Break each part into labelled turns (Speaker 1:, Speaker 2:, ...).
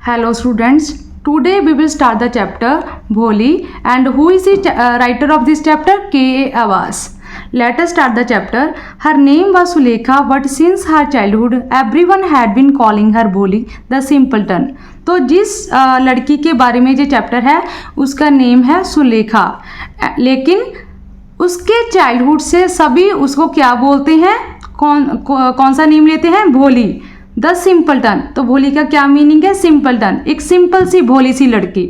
Speaker 1: Hello students, today we will start the chapter Bholi, and who is the writer of this chapter? K. A. Awas. Let us start the chapter. Her name was Sulekha, but since her childhood everyone had been calling her Bholi, the simpleton. तो जिस लड़की के बारे में जो chapter है उसका name है सुलेखा, लेकिन उसके चाइल्डहुड से सभी उसको क्या बोलते हैं, कौन सा नेम लेते हैं? भोली, द सिंपलटन। तो भोली का क्या मीनिंग है? सिंपलटन, एक सिंपल सी भोली सी लड़की।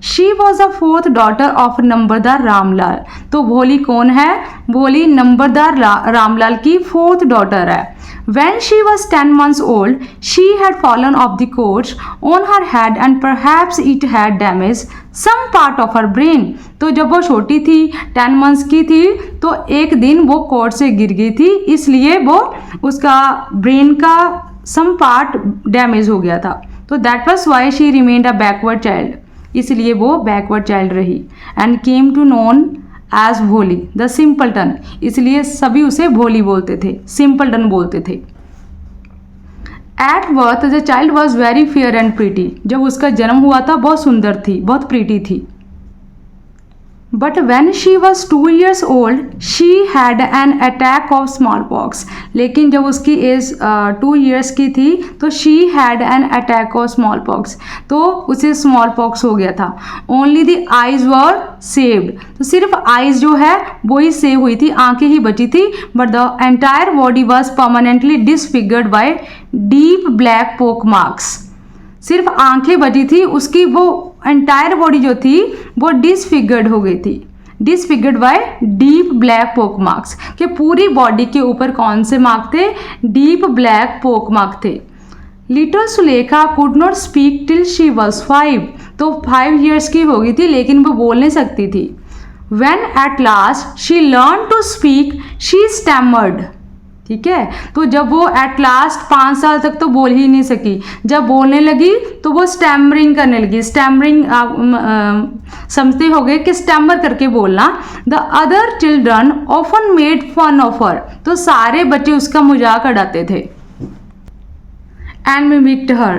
Speaker 1: She was a fourth daughter of नंबरदार रामलाल। तो भोली कौन है? भोली नंबरदार रामलाल की फोर्थ डॉटर है। When she was 10 months old, she had fallen off the coach on her head and perhaps it had damaged some part of her brain. तो जब वो छोटी थी, 10 months की थी, तो एक दिन वो कोच से गिर गई थी, इसलिए वो उसका ब्रेन का सम पार्ट डैमेज हो गया था। तो that was why she remained a backward child, इसलिए वो बैकवर्ड चाइल्ड रही। And came to known as Bholi the simpleton, इसलिए सभी उसे भोली बोलते थे, सिंपलटन बोलते थे। At birth the child was very fair and pretty. जब उसका जन्म हुआ था बहुत सुंदर थी, बहुत प्रीटी थी। But when she was 2 years old she had an attack of small pox. लेकिन जब उसकी एज 2 years की थी तो she had an attack of small pox, तो उसे स्मॉल पॉक्स हो गया था। Only the eyes were saved, तो सिर्फ आइज जो है वो ही सेव हुई थी, आंखें ही बची थी। But the entire body was permanently disfigured by deep black pock marks. सिर्फ आंखें बची थी, उसकी वो एंटायर बॉडी जो थी वो डिसफिगर्ड हो गई थी, disfigured by deep black pock marks. कि पूरी बॉडी के ऊपर कौन से मार्क थे? डीप ब्लैक पोक मार्क थे। Little Sulekha could not speak till she was 5, तो 5 years की हो गई थी लेकिन वो बोल नहीं सकती थी। When at last she learned to speak, she stammered। ठीक है, तो जब वो एट लास्ट 5 साल तक तो बोल ही नहीं सकी, जब बोलने लगी तो वो स्टैमरिंग करने लगी। स्टैमरिंग समझते हो गए कि स्टैमर करके बोलना। The other children often made fun of her, तो सारे बच्चे उसका मजाक उड़ाते थे। And mimicked her,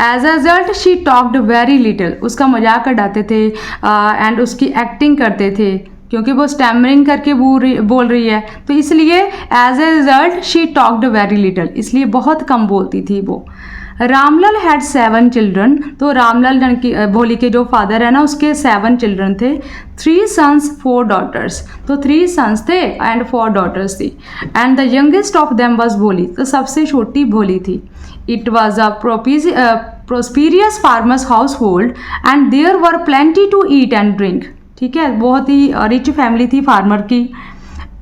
Speaker 1: as a result she talked very little, उसका मजाक उड़ाते थे एंड उसकी एक्टिंग करते थे, क्योंकि वो स्टैमरिंग करके बोल रही है, तो इसलिए as a result she talked very little, इसलिए बहुत कम बोलती थी वो। रामलाल हैड 7 children, तो रामलाल भोली के जो फादर है ना उसके 7 children थे। 3 sons 4 daughters, तो 3 sons थे एंड 4 daughters थी। And the youngest of them was भोली, तो सबसे छोटी भोली थी। It was a prosperous farmer's household and there were plenty to eat and drink। ठीक है, बहुत ही रिच फैमिली थी फार्मर की।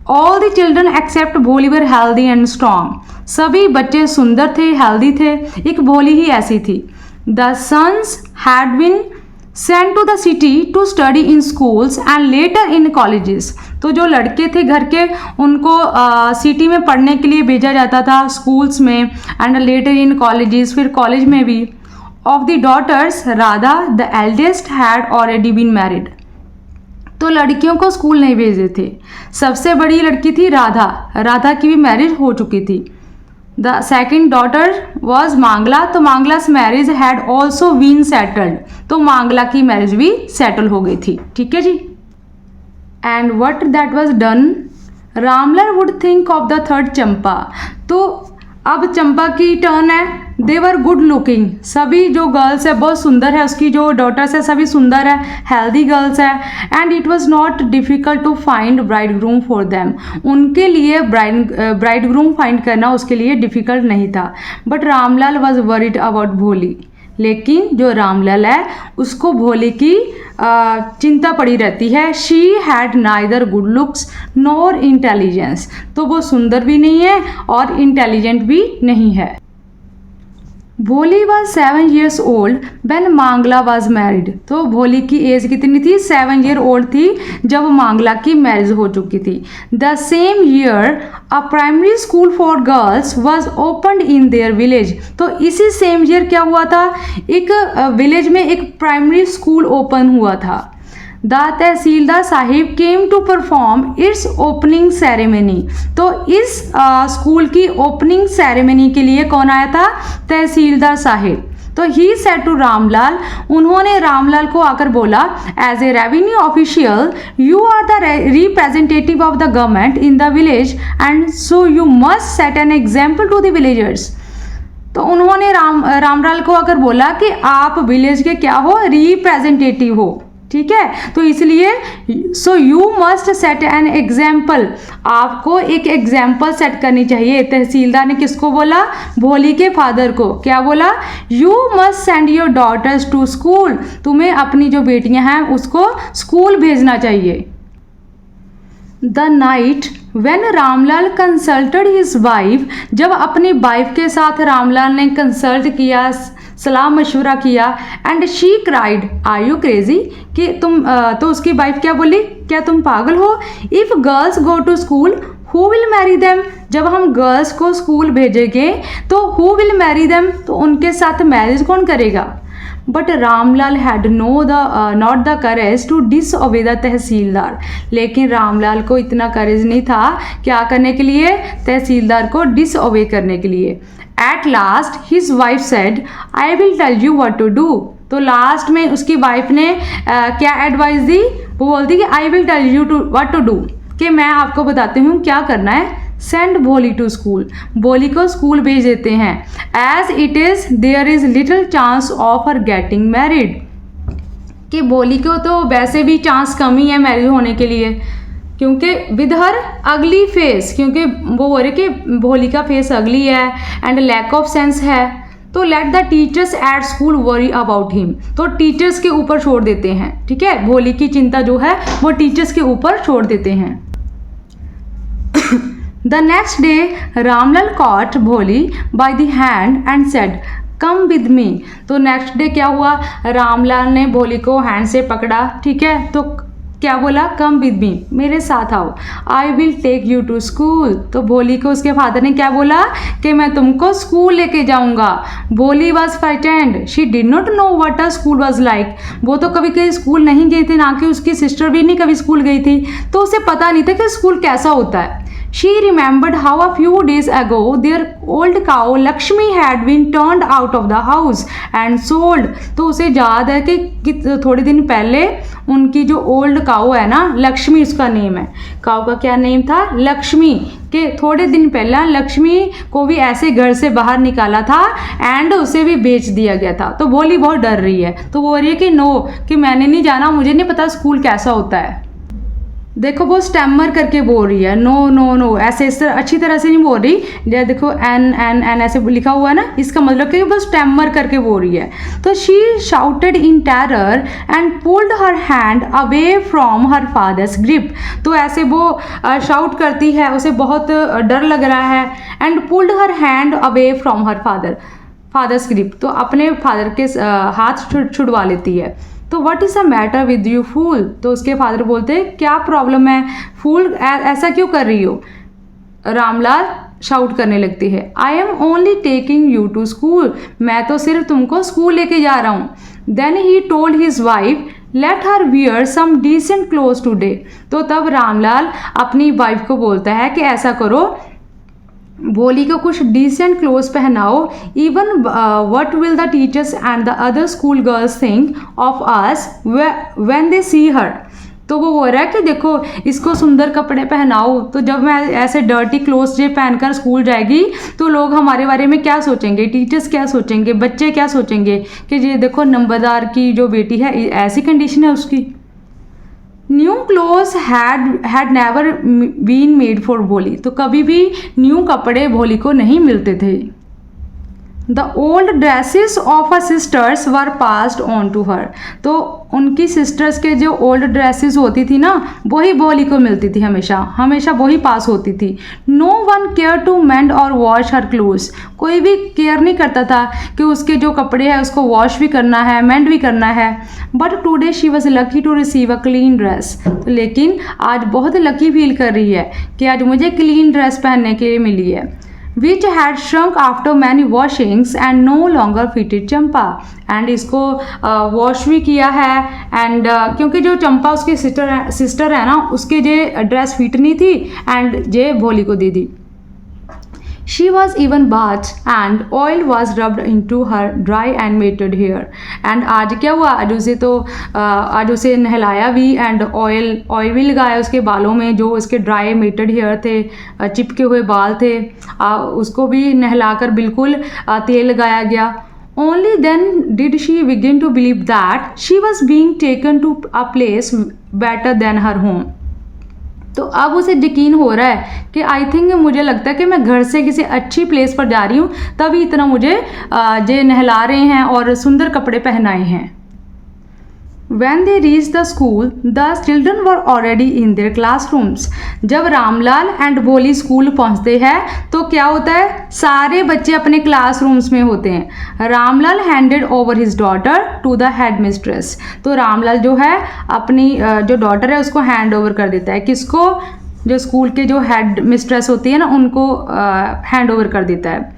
Speaker 1: ऑल द चिल्ड्रन एक्सेप्ट भोली वर हेल्दी एंड स्ट्रॉन्ग, सभी बच्चे सुंदर थे, हेल्दी थे, एक भोली ही ऐसी थी। The sons had been sent to the city to study in schools and later in colleges, तो जो लड़के थे घर के उनको सिटी में पढ़ने के लिए भेजा जाता था, स्कूल्स में, एंड लेटर इन कॉलेजेस, फिर कॉलेज में भी। Of the daughters Radha the eldest had already been married, तो लड़कियों को स्कूल नहीं भेजे थे। सबसे बड़ी लड़की थी राधा, राधा की भी मैरिज हो चुकी थी। The second daughter was Mangla, तो Mangla's marriage had also been settled, तो मांगला की मैरिज भी सेटल हो गई थी। ठीक है जी। And what that was done, Ramlal would think of the third Champa, तो अब चंपा की टर्न है। दे वर गुड लुकिंग, सभी जो गर्ल्स है बहुत सुंदर है, उसकी जो डॉटर्स है सभी सुंदर है, हेल्दी गर्ल्स है। And it was not difficult to find bride groom for them, उनके लिए ब्राइड ग्रूम फाइंड करना उसके लिए डिफ़िकल्ट नहीं था। But Ramlal was worried about भोली, लेकिन जो रामलाल है उसको भोली की चिंता पड़ी रहती है। She had neither good looks nor intelligence, तो वो सुंदर भी नहीं है और इंटेलिजेंट भी नहीं है। भोली वॉज 7 years old when मांगला वॉज मैरिड, तो भोली की एज कितनी थी? 7 year old थी जब मांगला की मैरिज हो चुकी थी। The same year a primary school for girls was opened in their village, तो इसी सेम ईयर क्या हुआ था? एक विलेज में एक प्राइमरी स्कूल ओपन हुआ था। The tahsildar sahib came to perform its opening ceremony, तो इस स्कूल की ओपनिंग सेरेमनी के लिए कौन आया था? तहसीलदार साहिब। तो ही सेड टू रामलाल, उन्होंने रामलाल को आकर बोला, as a revenue official you are the representative of the government in the village and so you must set an example to the villagers. तो उन्होंने रामलाल को आकर बोला कि आप विलेज के क्या हो, रिप्रेजेंटेटिव हो, ठीक है, तो इसलिए सो you must set an example, आपको एक एग्जाम्पल सेट करनी चाहिए। तहसीलदार ने किसको बोला, भोली के फादर को, क्या बोला, you must send your daughters to school, तुम्हें अपनी जो बेटियां हैं उसको स्कूल भेजना चाहिए। The night when Ramlal consulted his wife, जब अपनी वाइफ के साथ रामलाल ने कंसल्ट किया, सलाह मशवरा किया, and she cried are you crazy, कि तुम तो उसकी वाइफ क्या बोली, क्या तुम पागल हो, if girls go to school who will marry them, जब हम गर्ल्स को स्कूल भेजेंगे तो हु विल मैरी देम, तो उनके साथ मैरिज कौन करेगा। But Ramlal had not the courage to disobey the tehsildar, लेकिन रामलाल को इतना करेज नहीं था क्या करने के लिए, तहसीलदार को डिसओबे करने के लिए। At last his wife said I will tell you what to do, तो लास्ट में उसकी वाइफ ने क्या एडवाइस दी, वो बोलती कि I will tell you to what to do, कि मैं आपको बताती हूँ क्या करना है। सेंड भोली टू स्कूल, भोली को स्कूल भेज देते हैं। As it is there is little chance of her getting married, कि भोली को तो वैसे भी चांस कम ही है मैरिज होने के लिए, क्योंकि विद हर अगली फेस, क्योंकि वो बोल रहे कि भोली का फेस अगली है एंड लैक ऑफ सेंस है, तो let the teachers at school worry about him, तो टीचर्स के ऊपर छोड़ देते हैं, ठीक है, भोली की चिंता जो है वो टीचर्स के ऊपर छोड़ देते हैं। The next day Ramlal caught Bholi by the hand and said come with me, तो नेक्स्ट डे क्या हुआ, रामलाल ने भोली को हैंड से पकड़ा, ठीक है, तो क्या बोला, कम विद मी, मेरे साथ आओ, I will take you to school, तो भोली को उसके फादर ने क्या बोला कि मैं तुमको स्कूल लेके जाऊंगा। भोली was frightened, she did not know what a school was like, वो तो कभी कभी स्कूल नहीं गई थी, ना कि उसकी सिस्टर भी नहीं कभी स्कूल गई थी, तो उसे पता नहीं था कि स्कूल कैसा होता है। She remembered how a few days ago their old cow Lakshmi had been turned out of the house and sold, तो उसे याद है कि थोड़े दिन पहले उनकी जो ओल्ड काऊ है ना, लक्ष्मी उसका नेम है, काऊ का क्या नेम था, लक्ष्मी, के थोड़े दिन पहले लक्ष्मी को भी ऐसे घर से बाहर निकाला था एंड उसे भी बेच दिया गया था। तो भोली बहुत डर रही है, तो वो बोल रही है कि नो, कि मैंने नहीं जाना, मुझे नहीं पता स्कूल कैसा होता है। देखो वो स्टैमर करके बोल रही है, नो नो नो, ऐसे इस तरह अच्छी तरह से नहीं बोल रही, जैसे देखो एन एन एन ऐसे लिखा हुआ है ना, इसका मतलब कि वो स्टैमर करके बोल रही है। तो she shouted in terror and pulled her hand away from her father's grip, तो ऐसे वो शाउट करती है, उसे बहुत डर लग रहा है, and pulled her hand away from her father's grip, तो अपने फादर के हाथ छुड़वा लेती है। तो what is the matter with you fool, तो उसके फादर बोलते हैं क्या प्रॉब्लम है फूल, ऐसा क्यों कर रही हो। रामलाल शाउट करने लगती है, I am only taking you to school, मैं तो सिर्फ तुमको स्कूल लेके जा रहा हूँ। Then he told his wife let her wear some decent cloth today, तो तब रामलाल अपनी वाइफ को बोलता है कि ऐसा करो, भोली को कुछ डिसेंट क्लोथ्स पहनाओ, even what will the teachers and the other school girls think of us when they see her, तो वो बोल रहा है कि देखो इसको सुंदर कपड़े पहनाओ, तो जब मैं ऐसे डर्टी क्लोथ्स जे पहनकर स्कूल जाएगी तो लोग हमारे बारे में क्या सोचेंगे, टीचर्स क्या सोचेंगे, बच्चे क्या सोचेंगे कि ये देखो नंबरदार की जो बेटी है ऐसी कंडीशन है उसकी। New clothes had never been made for Bholi, तो कभी भी न्यू कपड़े भोली को नहीं मिलते थे। The old dresses of a sisters were passed on to her, तो उनकी सिस्टर्स के जो ओल्ड ड्रेसेस होती थी ना वही भोली को मिलती थी, हमेशा हमेशा वही पास होती थी। No one care to mend or wash her clothes, कोई भी केयर नहीं करता था कि उसके जो कपड़े हैं उसको वॉश भी करना है, मेंड भी करना है। But today she was lucky to receive a clean dress, लेकिन आज बहुत लकी फील कर रही है कि आज मुझे क्लीन ड्रेस पहनने के लिए मिली है। which had shrunk after many washings and no longer fitted Champa, and इसको वॉश भी किया है एंड क्योंकि जो चंपा उसकी सिस्टर है ना उसके जे ड्रेस फिट नहीं थी एंड जे भोली को दे दी। She was even bathed and oil was rubbed into her dry and matted hair. And आज क्या हुआ, आज उसे नहलाया भी एंड ऑयल भी लगाया उसके बालों में, जो उसके ड्राई मेटेड हेयर थे, चिपके हुए बाल थे, उसको भी नहलाकर बिल्कुल तेल लगाया गया. Only then did she begin to believe that she was being taken to a place better than her home. तो अब उसे यकीन हो रहा है कि आई थिंक, मुझे लगता है कि मैं घर से किसी अच्छी प्लेस पर जा रही हूँ, तभी इतना मुझे ये नहला रहे हैं और सुंदर कपड़े पहनाए हैं. When they reached the school, the children were already in their classrooms. जब रामलाल एंड भोली स्कूल पहुंचते हैं तो क्या होता है, सारे बच्चे अपने क्लासरूम्स में होते हैं. Ramlal handed over his daughter to the headmistress. तो रामलाल जो है अपनी जो डॉटर है उसको हैंड ओवर कर देता है. किसको? जो स्कूल के जो हेड मिस्ट्रेस होती है ना, उनको हैंड ओवर कर देता है.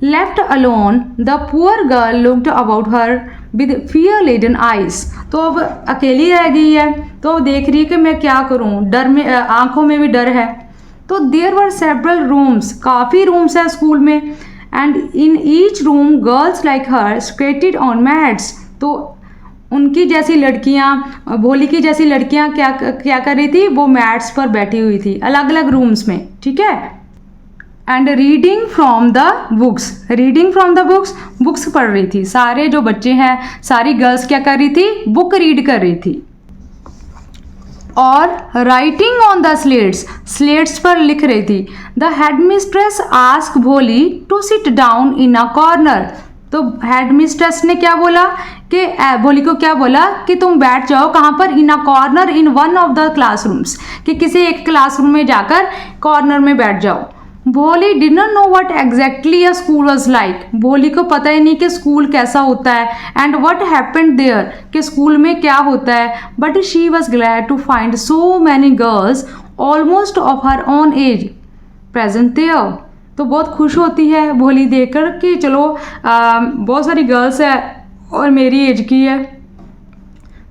Speaker 1: Left alone, the poor girl looked about her with fear-laden eyes. तो अब अकेली रह गई है, तो अब देख रही है कि मैं क्या करूं, डर में, आंखों में भी डर है. तो there were several rooms, काफ़ी रूम्स है स्कूल में, and in each room girls like her squatted on mats. तो उनकी जैसी लड़कियां, भोली की जैसी लड़कियां क्या कर रही थी, वो मैट्स पर बैठी हुई थी अलग अलग रूम्स में. ठीक है. And reading from the books, books पढ़ रही थी. सारे जो बच्चे हैं, सारी गर्ल्स क्या कर रही थी, बुक रीड कर रही थी. और राइटिंग ऑन द स्लेट्स पर लिख रही थी. The headmistress ask Bholi to sit down in a corner. तो हेड मिस्ट्रेस ने क्या बोला कि भोली को क्या बोला कि तुम बैठ जाओ, कहाँ पर, in a corner in one of the classrooms, कि किसी एक क्लासरूम में जाकर कॉर्नर में बैठ जाओ. भोली did not know what exactly a school was like. भोली को पता ही नहीं कि स्कूल कैसा होता है, एंड व्हाट हैपेंड देयर, कि स्कूल में क्या होता है. But she was glad to find so many girls almost of her own age present there. तो बहुत खुश होती है भोली देखकर कि चलो बहुत सारी गर्ल्स है और मेरी एज की है.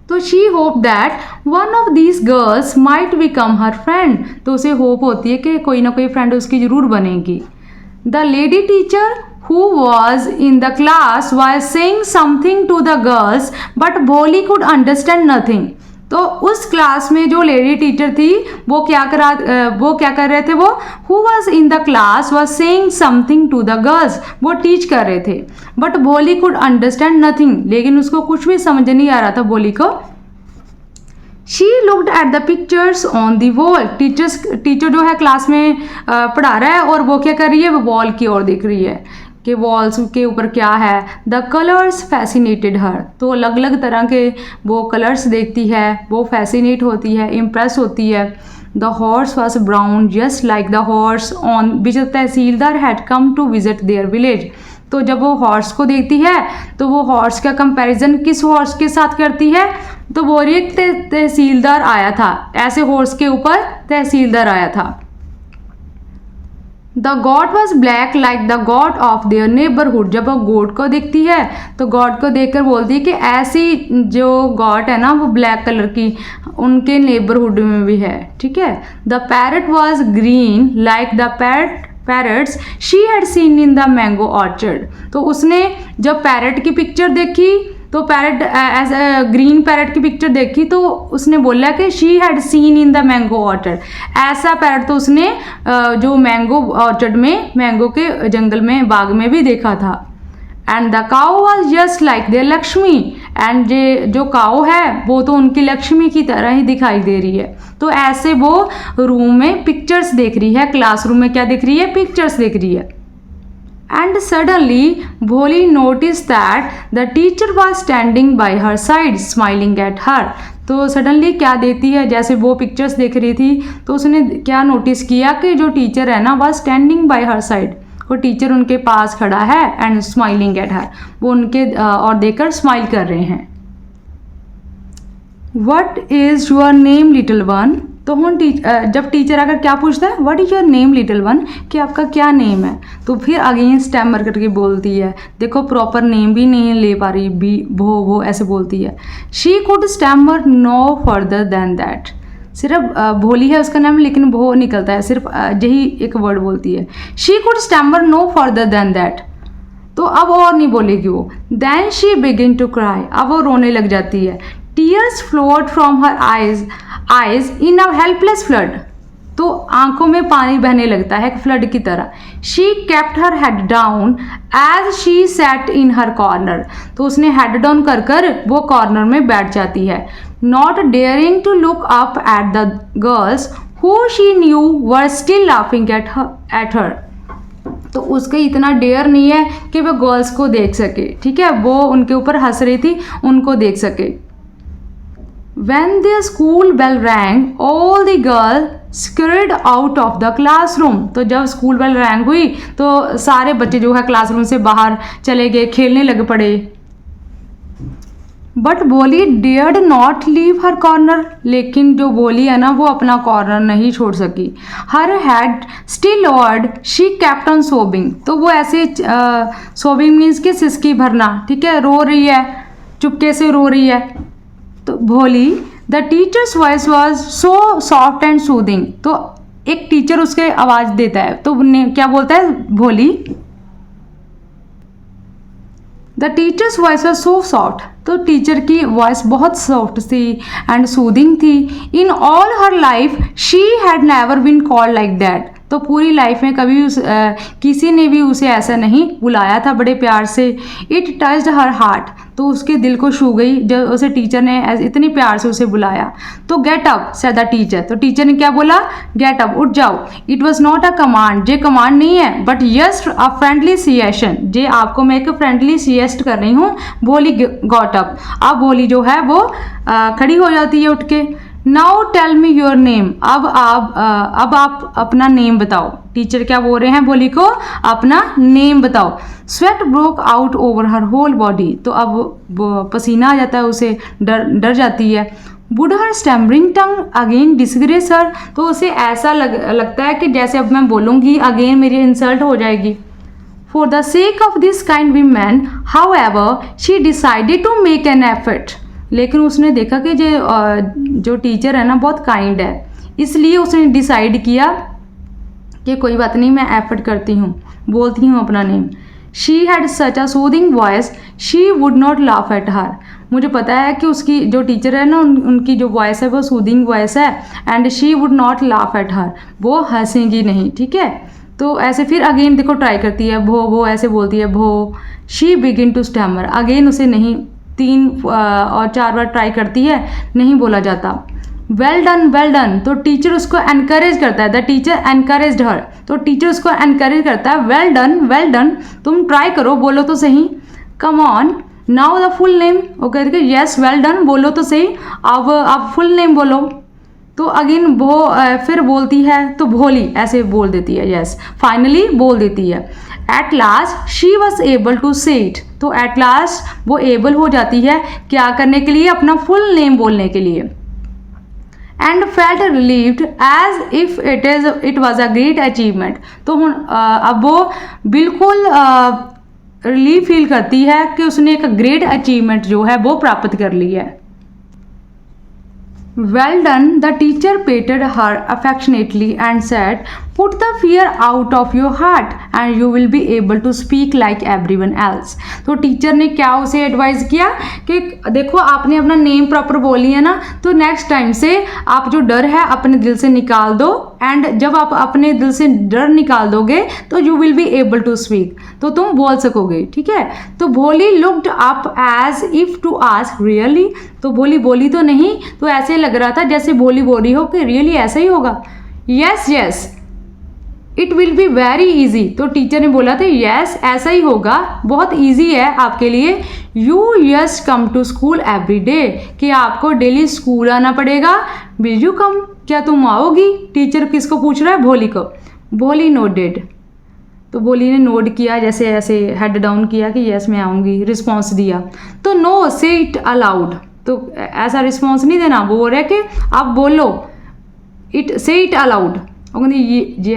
Speaker 1: तो she hope that one of these girls might become her friend. तो उसे होप होती है कि कोई ना कोई फ्रेंड उसकी ज़रूर बनेगी. The lady teacher who was in the class was saying something to the girls but Bholi could understand nothing. तो उस क्लास में जो लेडी टीचर थी वो क्या कर रहे थे, वो who was in the class was saying something to the girls, वो टीच कर रहे थे. बट भोली could understand nothing, लेकिन उसको कुछ भी समझ नहीं आ रहा था भोली को. She looked at the pictures on the wall. Teacher जो है क्लास में पढ़ा रहा है और वो क्या कर रही है, वो वॉल की ओर देख रही है कि वॉल्स के ऊपर क्या है. द कलर्स फैसिनेटेड हर. तो अलग अलग तरह के वो कलर्स देखती है, वो फैसिनेट होती है, इम्प्रेस होती है. The horse was brown just like the horse on which tehsildar had come to visit their village. तो जब वो हॉर्स को देखती है तो वो हॉर्स का कंपैरिजन किस हॉर्स के साथ करती है, तो वो एक तहसीलदार आया था, ऐसे हॉर्स के ऊपर तहसीलदार आया था. The God was black like the God of their neighbourhood. जब वो गॉड को देखती है तो गॉड को देखकर बोलती है कि ऐसी जो गॉड है ना वो ब्लैक कलर की उनके नेबरहुड में भी है. ठीक है. The parrot was green like the parrots she had seen in the mango orchard. तो उसने जब पैरट की पिक्चर देखी तो पैरट ग्रीन पैरट की पिक्चर देखी तो उसने बोला कि she had seen in the mango orchard. ऐसा पैरट तो उसने जो मैंगो ऑर्चर्ड में, मैंगो के जंगल में, बाग में भी देखा था. And the cow was just like their Lakshmi. And जो काऊ है वो तो उनकी लक्ष्मी की तरह ही दिखाई दे रही है. तो ऐसे वो रूम में पिक्चर्स देख रही है, क्लासरूम में क्या देख रही है, पिक्चर्स देख रही है. And suddenly Bholi noticed that the teacher was standing by her side smiling at her. तो सडनली क्या देती है, जैसे वो पिक्चर्स देख रही थी तो उसने क्या नोटिस किया कि जो टीचर है ना was standing by her side, वो टीचर उनके पास खड़ा है एंड स्माइलिंग एट हर, वो उनके और देखकर स्माइल कर रहे हैं. What is your name little one? तो हम जब टीचर आकर क्या पूछता है, what is your name little one, कि आपका क्या नेम है, तो फिर अगेन स्टैमर करके बोलती है. देखो प्रॉपर नेम भी नहीं ले पा रही, वो ऐसे बोलती है. She could stammer no further than that. सिर्फ भोली है उसका नाम, लेकिन भो निकलता है, सिर्फ यही एक वर्ड बोलती है। She could stammer no further than that, तो अब और नहीं बोलेगी वो। Then she begin to cry, अब वो रोने लग जाती है। Tears flowed from her eyes in a helpless flood, तो आंखों में पानी बहने लगता है फ्लड की तरह। She kept her head down as she sat in her corner, तो उसने हेड डाउन कर कर वो कॉर्नर में बैठ जाती है। Not daring to look up at the girls who she knew were still laughing at her, तो उसके इतना डेयर नहीं है कि वो गर्ल्स को देख सके, ठीक है, वो उनके ऊपर हंस रही थी, उनको देख सके। When the school bell rang, all the girls scurried out of the classroom, तो जब स्कूल बेल रैंग हुई तो सारे बच्चे जो है क्लासरूम से बाहर चले गए, खेलने लग पड़े। बट बोली dared not leave her corner, लेकिन जो बोली है ना वो अपना कॉर्नर नहीं छोड़ सकी। हर had still Lord she kept on सोबिंग, तो वो ऐसे सोबिंग मीन्स कि सिसकी भरना, ठीक है, रो रही है, चुपके से रो रही है। तो भोली the teacher's voice was so soft and soothing, तो एक टीचर उसके आवाज़ देता है, तो क्या बोलता है Bholi, the teacher's voice was so soft, तो टीचर की वॉइस बहुत सॉफ्ट थी एंड सूदिंग थी। In all her life she had never been called like that, तो पूरी लाइफ में कभी किसी ने भी उसे ऐसा नहीं बुलाया था बड़े प्यार से। इट टच्ड हर हार्ट, तो उसके दिल को छू गई जब उसे टीचर ने इतने प्यार से उसे बुलाया। तो get up said the teacher, तो टीचर ने क्या बोला, गेट अप, उठ जाओ। It was not a command, ये कमांड नहीं है, but yes a friendly suggestion, जे आपको मैं एक फ्रेंडली सजेस्ट कर रही हूँ। बोली गॉट अप, अब बोली जो है वो खड़ी हो जाती है उठ के। Now tell me your name, अब आप अपना नेम बताओ। टीचर क्या बोल रहे हैं बोली को, अपना नेम बताओ। Sweat broke out over her whole body, तो अब पसीना आ जाता है उसे, डर जाती है। Would her stammering tongue again disgrace her, तो उसे ऐसा लगता है कि जैसे अब मैं बोलूँगी अगेन मेरी इंसल्ट हो जाएगी। For the sake of this kind women however she decided to make an effort, लेकिन उसने देखा कि जो टीचर है ना बहुत काइंड है, इसलिए उसने डिसाइड किया कि कोई बात नहीं, मैं एफर्ट करती हूँ, बोलती हूँ अपना name. She had such a soothing voice she would not laugh at her, मुझे पता है कि उसकी जो टीचर है ना उनकी जो वॉइस है वो सूदिंग वॉइस है, and she would not laugh at her, वो हंसेंगी नहीं, ठीक है। तो ऐसे फिर अगेन देखो ट्राई करती है, भो ऐसे बोलती है भो। She begin to stammer, again उसे नहीं, 3 और 4 बार ट्राई करती है, नहीं बोला जाता। वेल डन, तो टीचर उसको एनकरेज करता है, द टीचर एनकरेज्ड हर, तो टीचर उसको एनकरेज करता है, वेल डन, तुम ट्राई करो, बोलो तो सही। Come on now the full name, वो कहते हैं यस वेल डन, बोलो तो सही, अब आप फुल नेम बोलो। तो अगेन वो फिर बोलती है, तो भोली ऐसे बोल देती है, यस फाइनली बोल देती है। At last she was able to say it, तो एट लास्ट वो एबल हो जाती है क्या करने के लिए, अपना फुल नेम बोलने के लिए। And felt relieved as if it was a great achievement, तो अब वो बिल्कुल रिलीफ फील करती है कि उसने एक ग्रेट अचीवमेंट जो है वो प्राप्त कर ली है। Well done, the teacher patted her affectionately and said, put the fear out of your heart and you will be able to speak like everyone else. तो टीचर ने क्या उसे एडवाइस किया कि देखो आपने अपना नेम प्रॉपर बोली है ना, तो नेक्स्ट टाइम से आप जो डर है अपने दिल से निकाल दो, एंड जब आप अपने दिल से डर निकाल दोगे तो you will be able to speak, तो तुम बोल सकोगे, ठीक है। तो Bholi looked up as if to ask really, तो बोली तो नहीं, तो ऐसे लग रहा था जैसे बोली बोल रही हो कि रियली ऐसा ही होगा। Yes it will be very easy, तो टीचर ने बोला था यस ऐसा ही होगा, बहुत ईजी है आपके लिए। You just come to school every day, कि आपको डेली स्कूल आना पड़ेगा। विल यू कम, क्या तुम आओगी? टीचर किसको पूछ रहा है, भोली को। भोली नोटेड, तो भोली ने नोट किया, जैसे ऐसे हेड डाउन किया कि यस मैं आऊँगी, रिस्पॉन्स दिया। तो नो से इट अलाउड, तो ऐसा रिस्पॉन्स नहीं देना, वो बोल रहा है कि आप बोलो, इट से इट अलाउड, और ये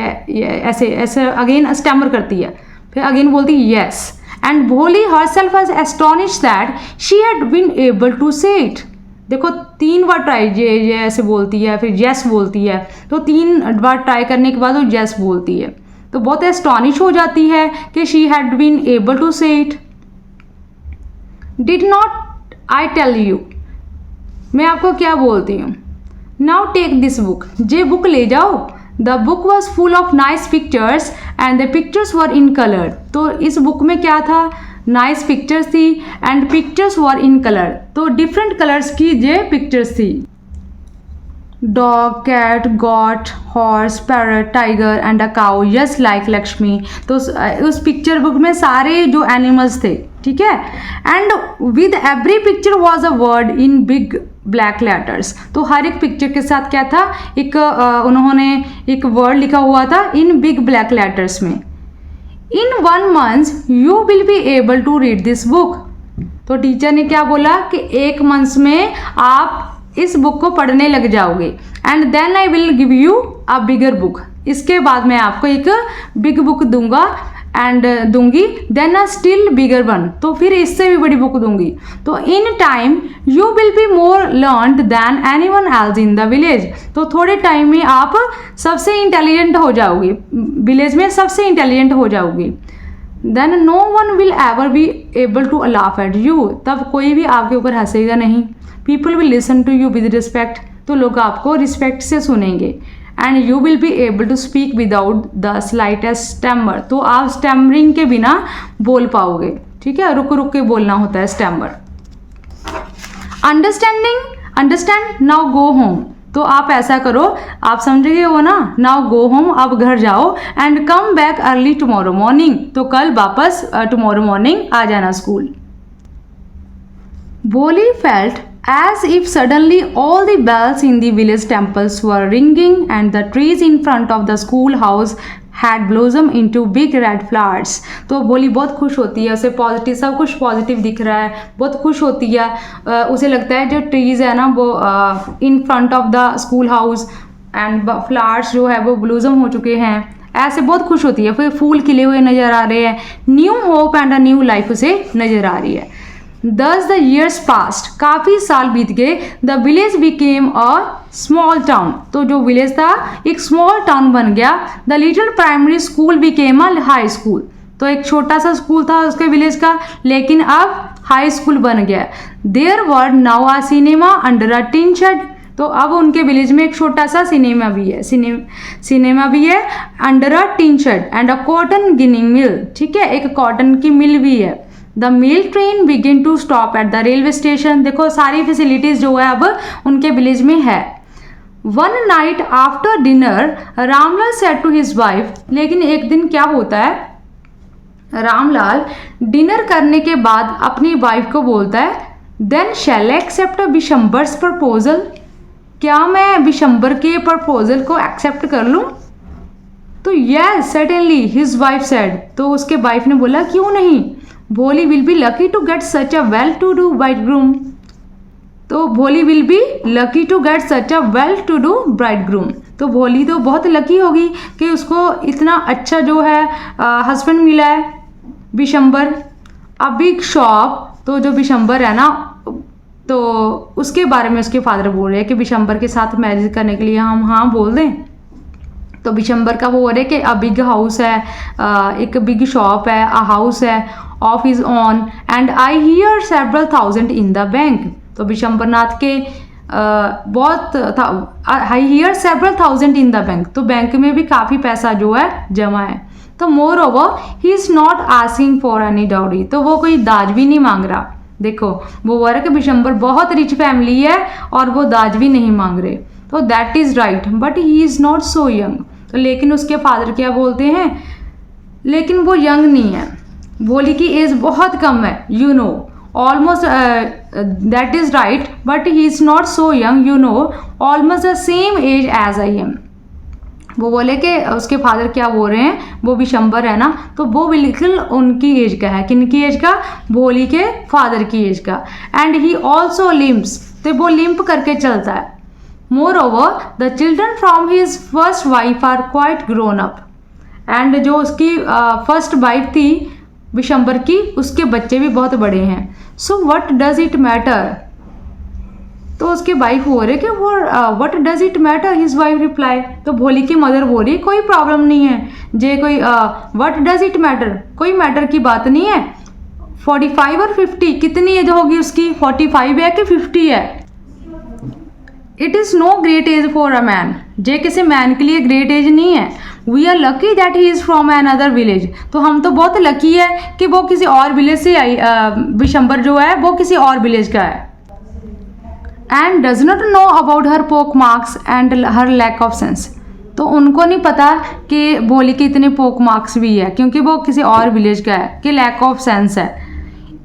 Speaker 1: ऐसे अगेन स्टैमर करती है, फिर अगेन बोलती है yes. And Bholi herself was astonished that she had been able to say it, देखो 3 बार ट्राई, ये ऐसे बोलती है, फिर यस बोलती है, तो 3 बार ट्राई करने के बाद वो यस बोलती है, तो बहुत एस्टॉनिश हो जाती है कि she had been able to say it. Did not I tell you, मैं आपको क्या बोलती हूँ। नाउ टेक दिस बुक, ये बुक ले जाओ। The book was full of nice pictures and the pictures were in colour. तो इस बुक में क्या था, नाइस पिक्चर्स थी and pictures were in colour, तो डिफरेंट कलर्स की ये पिक्चर्स थी। Dog, cat, goat, horse, parrot, tiger and a cow just like Lakshmi. तो उस पिक्चर बुक में सारे जो एनिमल्स थे, ठीक है, and with every picture was a word in big black letters. तो हर एक पिक्चर के साथ क्या था, एक उन्होंने एक वर्ड लिखा हुआ था इन बिग ब्लैक लेटर्स में। In 1 month you will be able to read this book. तो टीचर ने क्या बोला कि 1 मंथ में आप इस बुक को पढ़ने लग जाओगे, and then I will give you a bigger book. इसके बाद मैं आपको एक बिग बुक दूंगा एंड दूंगी, then a still bigger one, तो फिर इससे भी बड़ी बुक दूंगी। तो in time you will be more learned than anyone else in the village. तो थोड़े टाइम में आप सबसे इंटेलिजेंट हो जाओगे, विलेज में सबसे इंटेलिजेंट हो जाओगी। Then no one will ever be able to laugh at you, तब कोई भी आपके ऊपर हंसेगा नहीं। People will listen to you with respect, तो लोग आपको रिस्पेक्ट से सुनेंगे। And you will be able to speak without the slightest stammer, तो आप स्टैमरिंग के बिना बोल पाओगे, ठीक है, रुक रुक के बोलना होता है stammer. Understand, now go home, तो आप ऐसा करो, आप समझ गए हो ना, नाउ गो होम, आप घर जाओ, and come back early tomorrow morning, तो कल वापस टुमारो मॉर्निंग आ जाना school. Bolly felt as if suddenly all the bells in the village temples were ringing and the trees in front of the schoolhouse had blossomed into big red flowers। तो बोली बहुत खुश होती है, उसे positive, सब कुछ पॉजिटिव दिख रहा है, बहुत खुश होती है। उसे लगता है जो ट्रीज़ है ना वो in front of the school house and flowers जो है वो ब्लूजम हो चुके हैं, ऐसे बहुत खुश होती है। फिर फूल खिले हुए नज़र आ रहे हैं, new hope and a new life उसे नज़र आ रही है। Thus the years passed, काफ़ी साल बीत गए। The village became a small town, तो जो विलेज था एक स्मॉल टाउन बन गया। The little primary school became a high school, तो एक छोटा सा स्कूल था उसके विलेज का, लेकिन अब हाई स्कूल बन गया। There were now a cinema under a tin shed, तो अब उनके विलेज में एक छोटा सा सिनेमा भी है, सिनेमा भी है, under a tin shed and a cotton ginning mill, ठीक है, एक कॉटन की मिल भी है। The mail train begin to stop at the railway station, देखो सारी फैसिलिटीज़ जो है अब उनके विलेज में है। One night after dinner Ramlal said to his wife, लेकिन एक दिन क्या होता है, रामलाल डिनर करने के बाद अपनी वाइफ को बोलता है, देन शैल एक्सेप्ट बिशंबर्स प्रपोजल, क्या मैं बिशंबर के प्रपोजल को एक्सेप्ट कर लूँ। तो yes certainly his wife said, तो उसके वाइफ ने बोला क्यों नहीं। Bholi will be lucky to get such a well to do bridegroom, तो Bholi will be lucky to get such a well to do bridegroom, तो भोली तो बहुत लकी होगी कि उसको इतना अच्छा जो है हस्बैंड मिला है बिशंबर। अ बिग शॉप, तो जो बिशंबर है ना, तो उसके बारे में उसके फादर बोल रहे हैं कि बिशंबर के साथ मैरिज करने के लिए हम हाँ बोल दें। तो बिशंबर का वो हो रहा है कि अ बिग हाउस है, एक बिग शॉप है, अ हाउस है of his on and I hear several thousand in the bank, तो बिशंबर नाथ के बहुत I hear several thousand in the bank, तो बैंक में भी काफ़ी पैसा जो है जमा है। तो more over he is not asking for any dowry, तो वो कोई दाज भी नहीं मांग रहा। देखो वो बोल रहा है कि बिशंबर बहुत रिच फैमिली है और वो दाज भी नहीं मांग रहे, तो that is right, but he is not so young, तो लेकिन उसके फादर क्या बोलते हैं, लेकिन वो यंग नहीं है, भोली की एज बहुत कम है, you know almost that is right, but he is not so young, you know almost the same age as I am. वो बोले कि उसके फादर क्या बोल रहे हैं, वो बिशंबर है ना, तो वो बिल्कुल उनकी एज का है, किनकी एज का, भोली के फादर की एज का। एंड ही ऑल्सो लिम्प्स, तो वो लिम्प करके चलता है। Moreover the children from his first wife are quite grown up, and जो उसकी फर्स्ट वाइफ थी बिशंबर की, उसके बच्चे भी बहुत बड़े हैं। So what does it matter, तो उसके वाइफ हो रहे कि वो what does it matter, his wife reply, तो भोली की मदर बोल रही कोई प्रॉब्लम नहीं है, जे कोई व्हाट डज इट मैटर, कोई मैटर की बात नहीं है। 45 और 50 कितनी एज होगी उसकी, 45 है कि 50 है। It is no great age for a man, जे किसी मैन के लिए ग्रेट एज नहीं है। We are lucky that he is from an other village, तो हम तो बहुत लकी है कि वो किसी और विलेज से आई, विशंबर जो है वो किसी और विलेज का है। And does not know about her pock marks and her lack of sense, तो उनको नहीं पता कि भोली के इतने पोक मार्क्स भी है क्योंकि वो किसी और विलेज का है, कि लैक ऑफ सेंस है।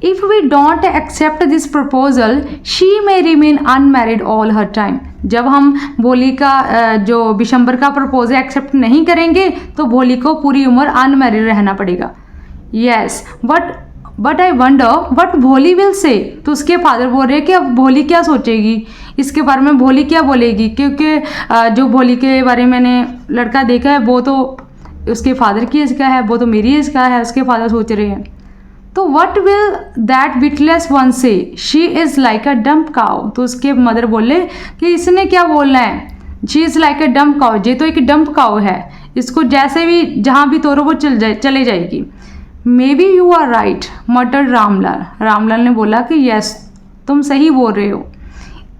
Speaker 1: If we don't accept this proposal she may remain unmarried all her time, जब हम भोली का जो विशंबर का प्रपोजल एक्सेप्ट नहीं करेंगे तो भोली को पूरी उम्र अनमैरिड रहना पड़ेगा। Yes but I wonder what भोली विल से, तो उसके फादर बोल रहे हैं कि अब भोली क्या सोचेगी इसके बारे में, भोली क्या बोलेगी, क्योंकि जो भोली के बारे में मैंने लड़का देखा है वो तो उसके फादर की एज का है, वो तो मेरी एज का है, उसके फादर सोच रहे हैं। तो what will that witless one say, she is like a dumb cow, तो उसके मदर बोले कि इसने क्या बोलना है, she is like a dumb cow, ये तो एक डम्प काउ है, इसको जैसे भी जहाँ भी तोड़ो वो चले जाएगी। Maybe you are right mother Ramlal, Ramlal ने बोला कि यस तुम सही बोल रहे हो।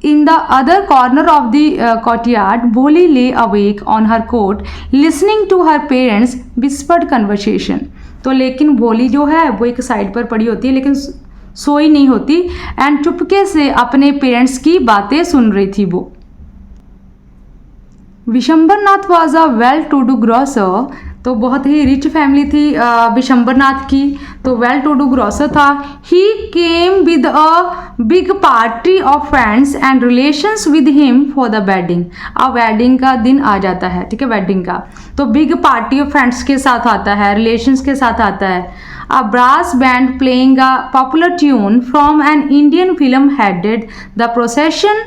Speaker 1: In the other corner of the courtyard, Bholi lay awake on her cot listening to her parents whispered conversation, तो लेकिन भोली जो है वो एक साइड पर पड़ी होती है लेकिन सोई नहीं होती, एंड चुपके से अपने पेरेंट्स की बातें सुन रही थी वो। Bishambarnath was a well to do grocer, तो बहुत ही रिच फैमिली थी विशंबरनाथ की, तो वेल टू डू ग्रॉसर था। He came with a big party of friends and relations with him for the wedding, अब वेडिंग का दिन आ जाता है, ठीक है, वेडिंग का, तो बिग पार्टी ऑफ फ्रेंड्स के साथ आता है, रिलेशंस के साथ आता है। A brass band playing a popular tune from an Indian film headed the procession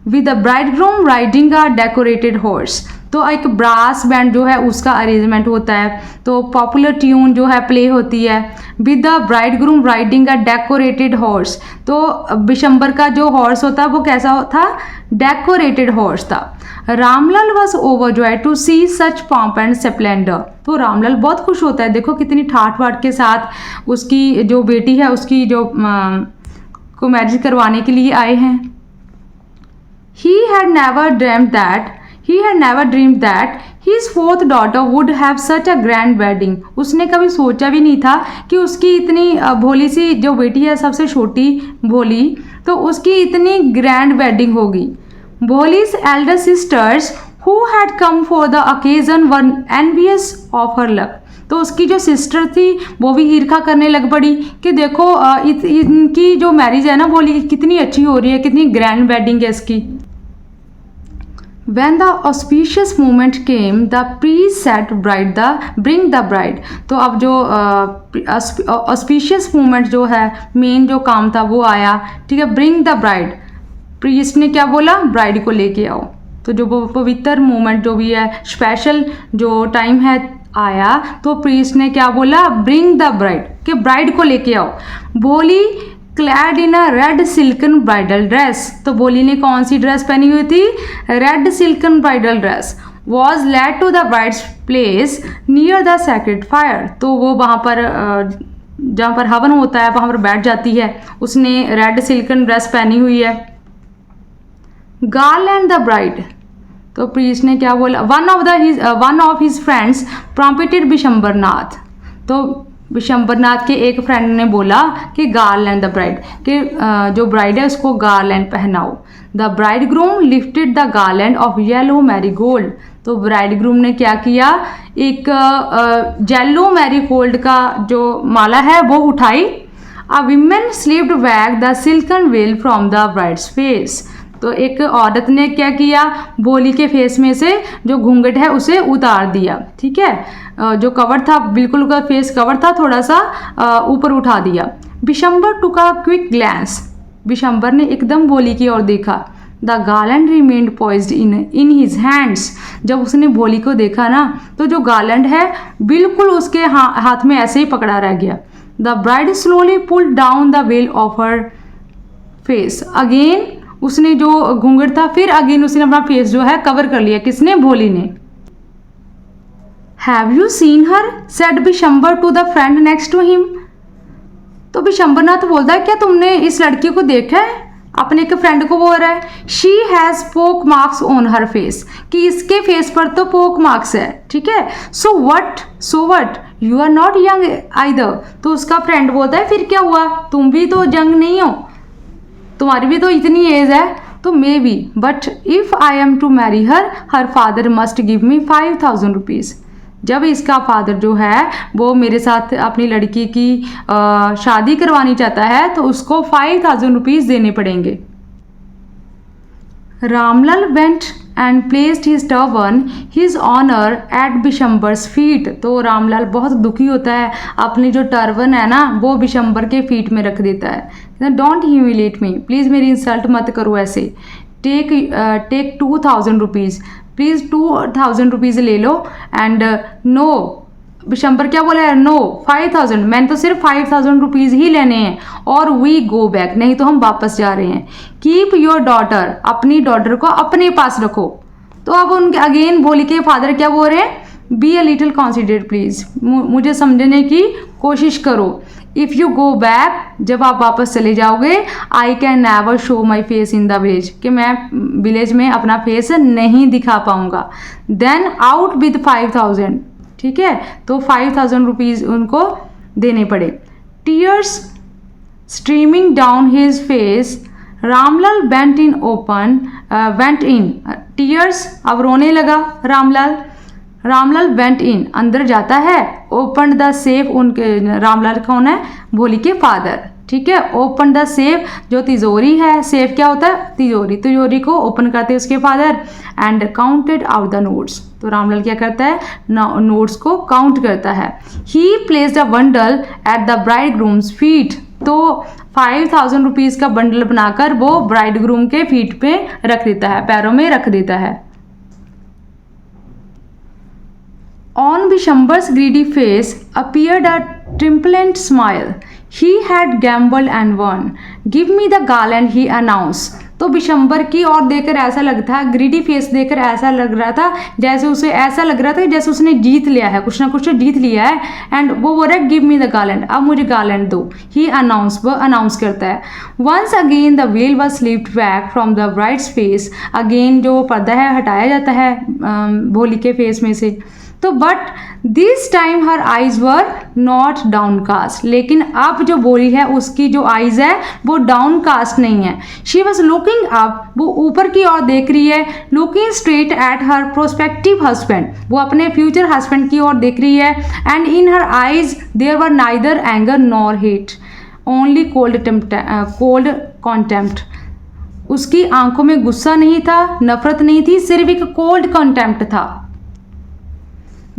Speaker 1: with the bridegroom riding a decorated horse, तो एक ब्रास बैंड जो है उसका अरेंजमेंट होता है, तो पॉपुलर ट्यून जो है प्ले होती है, with the bridegroom riding a decorated horse, तो विशंबर का जो हॉर्स होता है वो कैसा था, डेकोरेटेड हॉर्स था। Ramlal was overjoyed to see such pomp and splendour, तो रामलाल बहुत खुश होता है, देखो कितनी ठाठ वाठ के साथ उसकी जो बेटी है उसकी जो को मैरिज करवाने के लिए आए हैं। He had never dreamed that his fourth daughter would have such a grand wedding, उसने कभी सोचा भी नहीं था कि उसकी इतनी भोली सी जो बेटी है सबसे छोटी भोली, तो उसकी इतनी ग्रैंड वेडिंग होगी। भोली's elder sisters who had come for the occasion were envious of her luck, तो उसकी जो सिस्टर थी वो भी ईर्खा करने लग पड़ी कि देखो इनकी जो मैरिज है ना भोली की कितनी अच्छी हो रही है, कितनी ग्रैंड वेडिंग है इसकी। When the auspicious moment came, the priest said bride bring the bride, तो अब जो auspicious moment जो है मेन जो काम था वो आया, ठीक है, bring the bride, priest ने क्या बोला, ब्राइड को लेके आओ, तो जो वो पवित्र मोमेंट जो भी है स्पेशल जो टाइम है आया, तो प्रीस्ट ने क्या बोला, ब्रिंग द ब्राइड, कि ब्राइड को लेके आओ। Bholi clad in a red silken bridal dress, तो भोली ने कौन सी ड्रेस पहनी हुई थी, red silken bridal dress. Was led to the bride's place near the sacred fire, तो वो वहाँ पर जहाँ पर हवन होता है वहाँ पर बैठ जाती है, उसने रेड सिल्कन ड्रेस पहनी हुई है। गार्लैंड द ब्राइड, तो प्रीस्ट ने क्या बोला, one of his friends प्रॉम्पिटेड Vishambarnath, तो विशंबरनाथ के एक फ्रेंड ने बोला कि गार्लैंड द ब्राइड, कि जो ब्राइड है उसको गार्लैंड पहनाओ। The bridegroom lifted the garland of yellow marigold, तो ब्राइड ग्रूम ने क्या किया, एक येलो मैरीगोल्ड का जो माला है वो उठाई। A women slipped back the silken well from the bride's face, तो एक औरत ने क्या किया, भोली के फेस में से जो घूंघट है उसे उतार दिया, ठीक है, जो कवर था बिल्कुल उसका फेस कवर था थोड़ा सा ऊपर उठा दिया। विशंबर टुक अ क्विक ग्लैंस, विशंबर ने एकदम भोली की ओर देखा। The garland remained poised in his hands, जब उसने भोली को देखा ना तो जो गार्लैंड है बिल्कुल उसके हाथ में ऐसे ही पकड़ा रह गया। The bride slowly pulled down the well of her face again उसने जो घूंघट था फिर अगेन उसने अपना फेस जो है कवर कर लिया। किसने? भोली ने। Have you seen her said Bishamber to the friend next to him. तो बिशंबरनाथ बोलता है क्या तुमने इस लड़की को देखा है? अपने एक फ्रेंड को बोल रहा है। शी हैज़ पोक मार्क्स ऑन हर फेस, कि इसके फेस पर तो पोक मार्क्स है, ठीक है। So what you are not young either. तो उसका फ्रेंड बोलता है फिर क्या हुआ, तुम भी तो यंग नहीं हो, तुम्हारी भी तो इतनी एज है। तो maybe but if I am to marry her father must give me 5000 rupees. जब इसका फादर जो है वो मेरे साथ अपनी लड़की की शादी करवानी चाहता है तो उसको 5000 रुपीज़ देने पड़ेंगे। Ramlal went and placed his turban his honour at Bishambar's feet. तो रामलाल बहुत दुखी होता है, अपनी जो टर्बन है ना वो बिशंबर के फीट में रख देता है। डोंट ह्यूमिलेट मी, प्लीज़ मेरी इंसल्ट मत करो ऐसे। टेक 2000 रुपीज़, प्लीज़ 2000 रुपीज़ ले लो। एंड नो, बिशंबर क्या बोला है? नो 5000, मैंने तो सिर्फ 5000 रुपीज़ ही लेने हैं। और वी गो बैक, नहीं तो हम वापस जा रहे हैं। कीप योर डॉटर, अपनी डॉटर को अपने पास रखो। तो अब उनके अगेन भोली के फादर क्या बोल रहे हैं? बी अ लिटिल कॉन्सिडरेट प्लीज़, मुझे समझने की कोशिश करो। इफ़ यू गो बैक, जब आप वापस चले जाओगे, I can never show my face in the village, कि मैं विलेज में अपना फेस नहीं दिखा पाऊँगा। देन आउट विद 5000, ठीक है। तो 5000 रुपीज़ उनको देने पड़े। Tears streaming down his face, Ramlal went in tears, अब रोने लगा रामलाल वेंट इन, अंदर जाता है। ओपन द सेफ, उनके रामलाल कौन है? भोली के फादर, ठीक है। ओपन द सेफ, जो तिजोरी है, सेफ क्या होता है? तिजोरी को ओपन करते हैं उसके father. And counted out the notes, तो रामलाल क्या करता है? नोट्स को काउंट करता है। ही placed a bundle at the bride grooms feet, तो 5000 रुपीज़ का बंडल बनाकर वो ब्राइड ग्रूम के फीट पे रख देता है, पैरों में रख देता है। On Bishambar's greedy face appeared a triumphant smile. He had gambled and won. Give me the garland, he announced. तो बिशंबर की ओर देखकर ऐसा लगता है, ग्रीडी फेस देखकर ऐसा लग रहा था जैसे उसे ऐसा लग रहा था जैसे उसने जीत लिया है, कुछ ना कुछ जीत लिया है। एंड वो बोल रहा है गिव मी द गार्लैंड, अब मुझे गार्लैंड दो। ही अनाउंस, वो अनाउंस करता है। Once again the veil was slipped back from the bride's face, again जो पर्दा है हटाया जाता है भोली के फेस में से। तो but this time her eyes were not downcast, लेकिन अब जो भोली है उसकी जो आइज है वो डाउनकास्ट नहीं है। शी वॉज लुकिंग अप, वो ऊपर की ओर देख रही है। Looking straight at her prospective husband, वो अपने फ्यूचर हस्बैंड की ओर देख रही है। And in her eyes there were neither anger nor hate, only cold contempt. उसकी आंखों में गुस्सा नहीं था, नफरत नहीं थी, सिर्फ एक कोल्ड कॉन्टेम्प्ट था।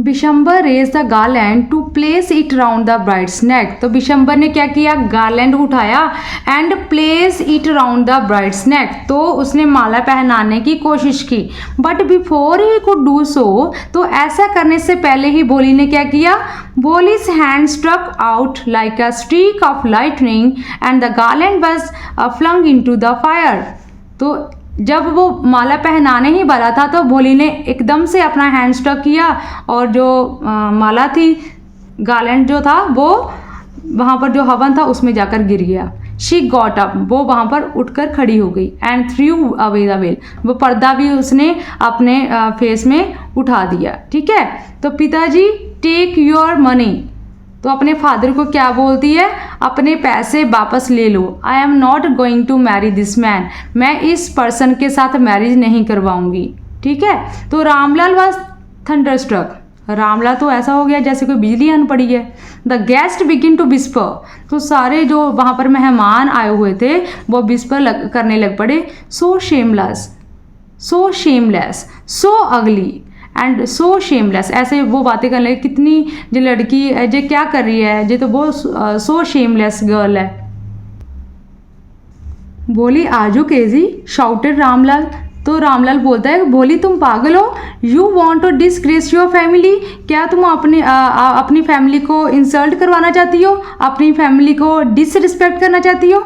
Speaker 1: Bishambar raise the garland to place it round the bride's neck, तो बिशंबर ने क्या किया? गार्लैंड उठाया and place it round the bride's neck, तो उसने माला पहनाने की कोशिश की। But before he could do so, तो ऐसा करने से पहले ही भोली ने क्या किया? Bholi's hand struck out like a streak of lightning and the garland was flung into the fire. तो जब वो माला पहनाने ही वाला था तो भोली ने एकदम से अपना हैंड स्ट्रक किया और जो माला थी, गार्लैंड जो था, वो वहाँ पर जो हवन था उसमें जाकर गिर गया। शी गॉट अप, वो वहाँ पर उठकर खड़ी हो गई। And through away the well, वो पर्दा भी उसने अपने फेस में उठा दिया, ठीक है। तो पिताजी टेक योर मनी, तो अपने फादर को क्या बोलती है? अपने पैसे वापस ले लो। I am not going to marry this man, मैं इस पर्सन के साथ मैरिज नहीं करवाऊंगी, ठीक है। तो रामलाल वॉज थंडरस्ट्रक, रामलाल तो ऐसा हो गया जैसे कोई बिजली आन पड़ी है। The guest begin to whisper, तो सारे जो वहाँ पर मेहमान आए हुए थे वो विस्पर करने लग पड़े। सो शेमलेस, सो अगली एंड सो शेमलेस, ऐसे वो बातें करने लगे, कितनी जो लड़की है जो क्या कर रही है, जो तो वो सो शेमलेस गर्ल है। बोली आजू केजी शाउटेड रामलाल, तो रामलाल बोलता है भोली तुम पागल हो? You want to disgrace your family, क्या तुम अपनी फैमिली को इंसल्ट करवाना चाहती हो, अपनी फैमिली को डिसरिस्पेक्ट करना चाहती हो?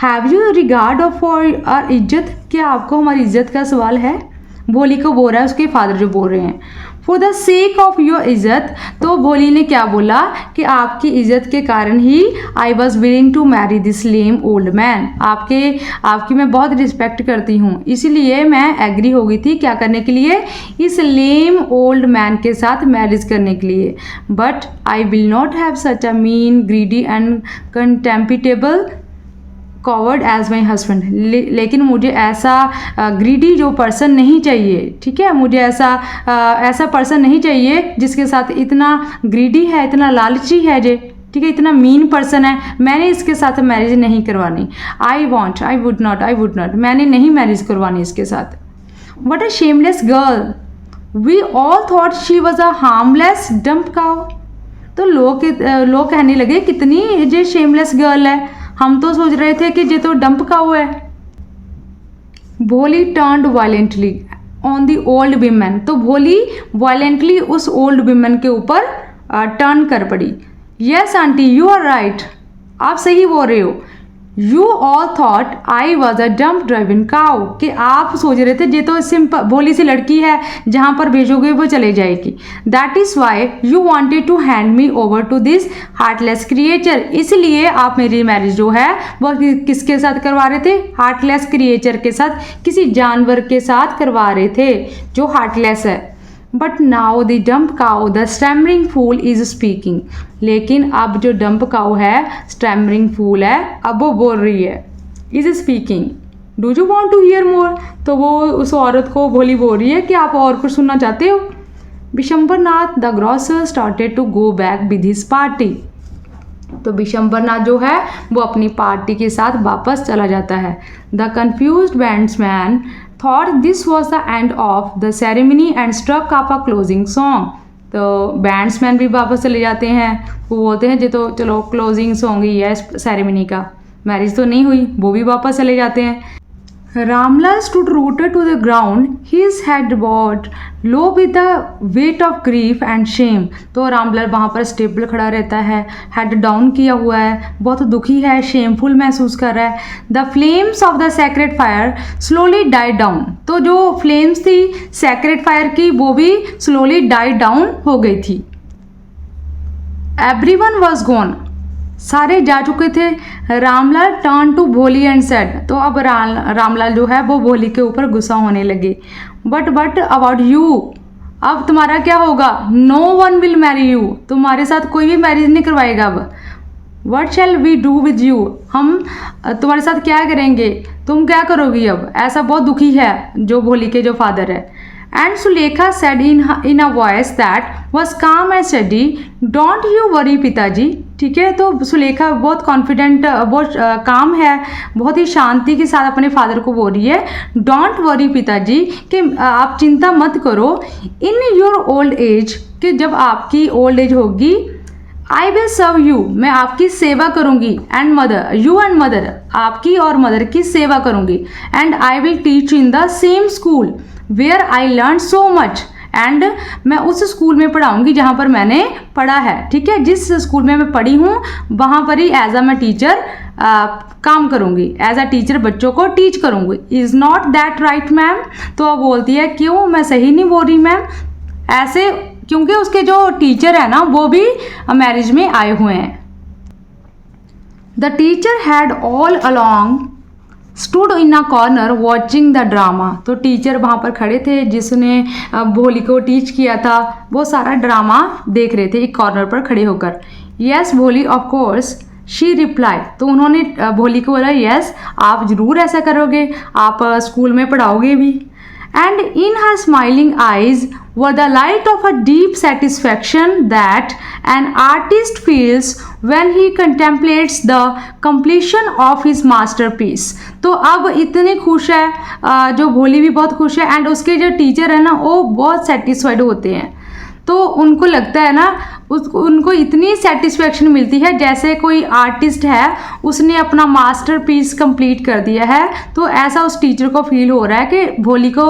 Speaker 1: Have you regard for our izzat, क्या आपको हमारी इज्जत का सवाल है? भोली को बोल रहा है, उसके फादर जो बोल रहे हैं। For the sake of your इज्जत, तो भोली ने क्या बोला कि आपकी इज्जत के कारण ही I was willing to marry this lame old man, आपकी मैं बहुत रिस्पेक्ट करती हूँ, इसीलिए मैं एग्री हो गई थी क्या करने के लिए, इस लेम ओल्ड मैन के साथ मैरिज करने के लिए। But I will not have such a mean greedy and contemptible coward as my husband, लेकिन मुझे ऐसा ग्रीडी जो पर्सन नहीं चाहिए, ठीक है, मुझे ऐसा पर्सन नहीं चाहिए जिसके साथ इतना ग्रीडी है, इतना लालची है जे, ठीक है, इतना मीन पर्सन है, मैंने इसके साथ मैरिज नहीं करवानी। आई वुड नॉट, मैंने नहीं मैरिज करवानी इसके साथ। What a shameless girl, we all thought she was a harmless dumb cow, तो लोग कहने लगे कितनी ये शेमलेस गर्ल है, हम तो सोच रहे थे कि ये तो डंप काऊ है। भोली turned violently on the old women, तो भोली वायलेंटली उस ओल्ड विमेन के ऊपर टर्न कर पड़ी। Yes aunty you are right, आप सही बोल रहे हो। You all thought I was a dumb driving cow, कि आप सोच रहे थे ये तो सिंपल भोली सी लड़की है, जहाँ पर भेजोगे वो चले जाएगी। That is why you wanted to hand me over to this heartless creature, इसलिए आप मेरी मैरिज जो है वो किसके साथ करवा रहे थे, हार्टलेस क्रिएचर के साथ, किसी जानवर के साथ करवा रहे थे जो हार्टलेस है। But now the dumb cow the stammering fool is speaking, लेकिन अब जो डम्प काउ है, स्टैमरिंग फूल है, अब वो बोल रही है, is speaking, do you want to hear more, तो वो उस औरत को भोली बोल रही है कि आप और कुछ सुनना चाहते हो। Vishambarnath the grocer started to go back with his party, तो विशंबरनाथ जो है वो अपनी पार्टी के साथ वापस चला जाता है। The confused bandsman thought this was the end of the ceremony and struck up a closing song, तो बैंड्समैन भी वापस चले जाते हैं, वो बोलते हैं ये तो चलो क्लोजिंग सॉन्ग ही है इस सेरेमनी का, मैरिज तो नहीं हुई, वो भी वापस चले जाते हैं। Ramlal stood rooted to the ground, his head bowed low with the weight of grief and shame, तो रामलाल वहाँ पर स्टेबल खड़ा रहता है, हेड डाउन किया हुआ है, बहुत दुखी है, शेमफुल महसूस कर रहा है। The flames of the sacred fire slowly died down, तो जो फ्लेम्स थी सैक्रेड फायर की वो भी स्लोली डाइड डाउन हो गई थी। एवरीवन वॉज गॉन, सारे जा चुके थे। रामलाल टर्न टू भोली एंड सेड, तो अब रामलाल जो है वो भोली के ऊपर गुस्सा होने लगे। बट अबाउट यू, अब तुम्हारा क्या होगा, no one will marry you, तुम्हारे साथ कोई भी मैरिज नहीं करवाएगा अब। What shall we do with you, हम तुम्हारे साथ क्या करेंगे, तुम क्या करोगी अब, ऐसा बहुत दुखी है जो भोली के जो फादर है। And Sulekha said in a voice that was calm and steady, "Don't you worry, पिताजी." ठीक है, तो सुलेखा बहुत कॉन्फिडेंट, बहुत काम है, बहुत ही शांति के साथ अपने फादर को बोल रही है, डोंट वरी पिताजी, कि आप चिंता मत करो, इन योर ओल्ड एज, कि जब आपकी ओल्ड एज होगी, आई विल सर्व यू, मैं आपकी सेवा करूंगी, and mother, you and mother, आपकी और मदर की सेवा करूंगी, and I will teach in the same school where I learn so much, एंड मैं उस स्कूल में पढ़ाऊंगी जहाँ पर मैंने पढ़ा है, ठीक है, जिस स्कूल में मैं पढ़ी हूँ वहाँ पर ही एज अ मैं टीचर काम करूँगी, एज अ टीचर बच्चों को टीच करूँगी। Is not that right ma'am, तो अब बोलती है क्यों, मैं सही नहीं बोल रही मैम, ऐसे, क्योंकि उसके जो टीचर है ना वो भी मैरिज में आए हुए हैं। The teacher had all along stood in a corner watching the drama, तो टीचर वहाँ पर खड़े थे जिसने भोली को टीच किया था, वो सारा ड्रामा देख रहे थे एक कॉर्नर पर खड़े होकर। यस भोली ऑफ कोर्स शी रिप्लाई, तो उन्होंने भोली को बोला यस आप ज़रूर ऐसा करोगे, आप स्कूल में पढ़ाओगे भी। And in her smiling eyes were the light of a deep satisfaction that an artist feels when he contemplates the completion of his masterpiece, तो अब इतने खुश है, जो भोली भी बहुत खुश है, एंड उसके जो टीचर है ना वो बहुत सेटिस्फाइड होते हैं, तो उनको लगता है ना उनको इतनी सेटिस्फेक्शन मिलती है जैसे कोई आर्टिस्ट है उसने अपना मास्टरपीस कंप्लीट कर दिया है, तो ऐसा उस टीचर को फील हो रहा है कि भोली को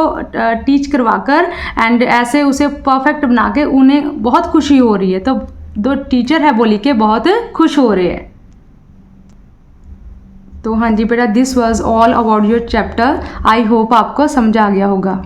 Speaker 1: टीच करवाकर एंड ऐसे उसे परफेक्ट बना के उन्हें बहुत खुशी हो रही है, तो दो टीचर है भोली के बहुत खुश हो रहे हैं। तो हाँ जी बेटा, this was all about your chapter. I hope आपको समझ आ गया होगा।